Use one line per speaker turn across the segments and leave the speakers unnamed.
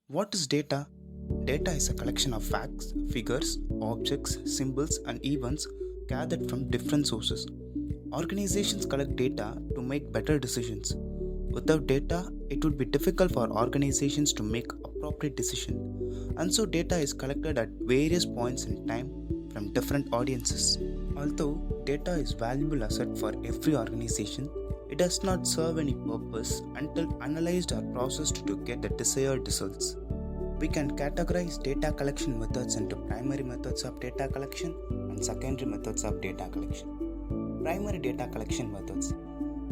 What is data? Data is a collection of facts, figures, objects, symbols, and events gathered from different sources. Organizations collect data to make better decisions. Without data, it would be difficult for organizations to make appropriate decisions. And so data is collected at various points in time from different audiences. Although data is valuable asset for every organization, it does not serve any purpose until analyzed or processed to get the desired results. We can categorize data collection methods into primary methods of data collection and secondary methods of data collection. Primary data collection methods.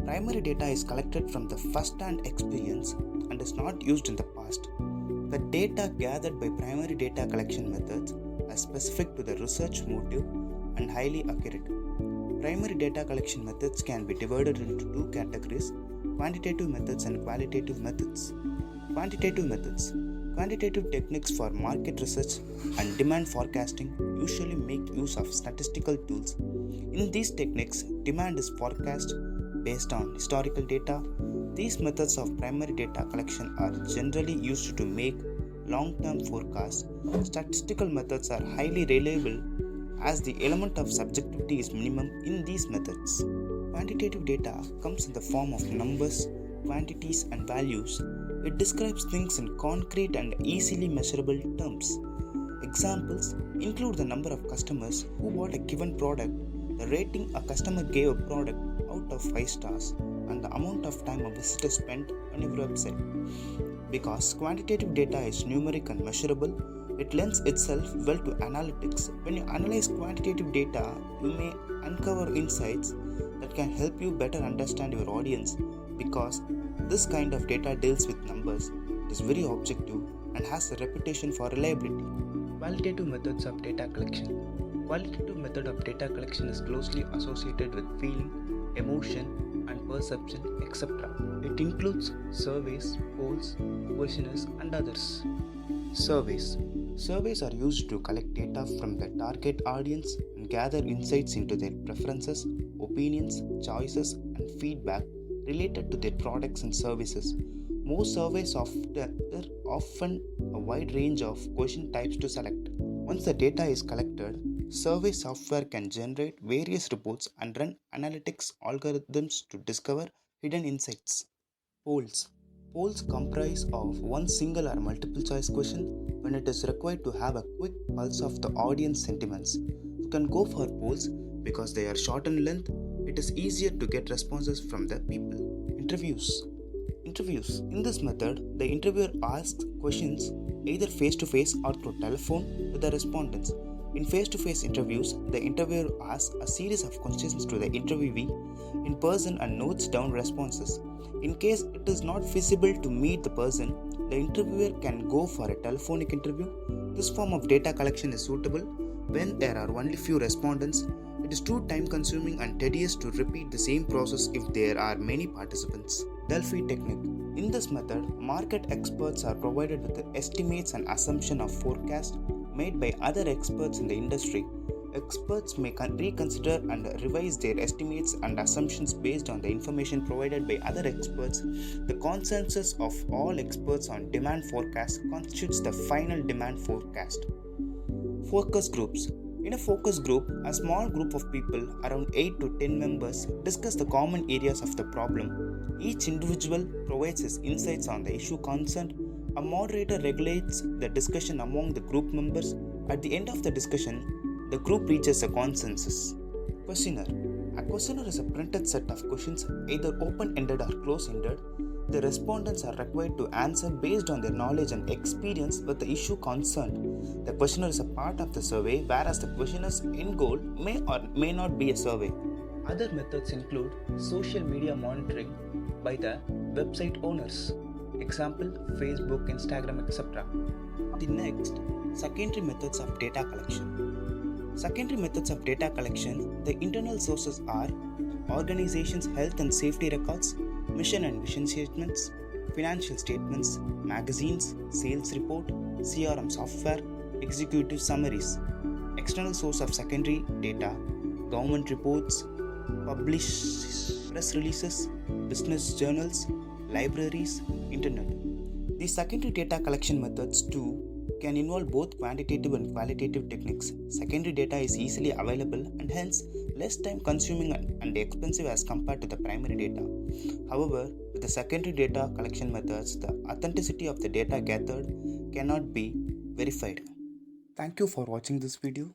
Primary data is collected from the first-hand experience and is not used in the past. The data gathered by primary data collection methods are specific to the research motive and highly accurate. Primary data collection methods can be divided into two categories: quantitative methods and qualitative methods. Quantitative methods. Quantitative techniques for market research and demand forecasting usually make use of statistical tools. In these techniques, demand is forecast based on historical data. These methods of primary data collection are generally used to make long-term forecasts. Statistical methods are highly reliable as the element of subjectivity is minimum in these methods. Quantitative data comes in the form of numbers, quantities, and values. It describes things in concrete and easily measurable terms. Examples include the number of customers who bought a given product, the rating a customer gave a product out of 5 stars, and the amount of time a visitor spent on your website. Because quantitative data is numeric and measurable, it lends itself well to analytics. When you analyze quantitative data, you may uncover insights that can help you better understand your audience. Because this kind of data deals with numbers, it is very objective and has a reputation for reliability. Qualitative methods of data collection. Qualitative method of data collection is closely associated with feeling, emotion, and perception, etc. It includes surveys, polls, questionnaires, and others. Surveys. Surveys are used to collect data from the target audience and gather insights into their preferences, opinions, choices, and feedback related to their products and services. Most surveys often a wide range of question types to select. Once the data is collected, survey software can generate various reports and run analytics algorithms to discover hidden insights. Polls. Polls comprise of one single or multiple choice question when it is required to have a quick pulse of the audience sentiments. You can go for polls because they are short in length. It is easier to get responses from the people. Interviews. In this method, the interviewer asks questions either face to face or through telephone to the respondents. In face to face interviews, the interviewer asks a series of questions to the interviewee in person and notes down responses. In case it is not feasible to meet the person, the interviewer can go for a telephonic interview. This form of data collection is suitable when there are only few respondents. It is too time consuming and tedious to repeat the same process if there are many participants. Delphi technique. In this method, market experts are provided with the estimates and assumption of forecast made by other experts in the industry. Experts may reconsider and revise their estimates and assumptions based on the information provided by other experts. The consensus of all experts on demand forecast constitutes the final demand forecast. Focus groups. In a focus group, a small group of people, around 8 to 10 members, discuss the common areas of the problem. Each individual provides his insights on the issue concerned. A moderator regulates the discussion among the group members. At the end of the discussion, the group reaches a consensus. Questionnaire. A questionnaire is a printed set of questions, either open-ended or close-ended. The respondents are required to answer based on their knowledge and experience with the issue concerned. The questionnaire is a part of the survey, whereas the questionnaires end goal may or may not be a survey. Other methods include social media monitoring by the website owners. Example, Facebook, Instagram, etc. The next, secondary methods of data collection. Secondary methods of data collection, the internal sources are organizations' health and safety records, mission and vision statements, financial statements, magazines, sales report, CRM software, executive summaries. External source of secondary data, government reports, published press releases, business journals, libraries, internet. The secondary data collection methods too can involve both quantitative and qualitative techniques. Secondary data is easily available and hence less time consuming and expensive as compared to the primary data. However, with the secondary data collection methods, the authenticity of the data gathered cannot be verified. Thank you for watching this video.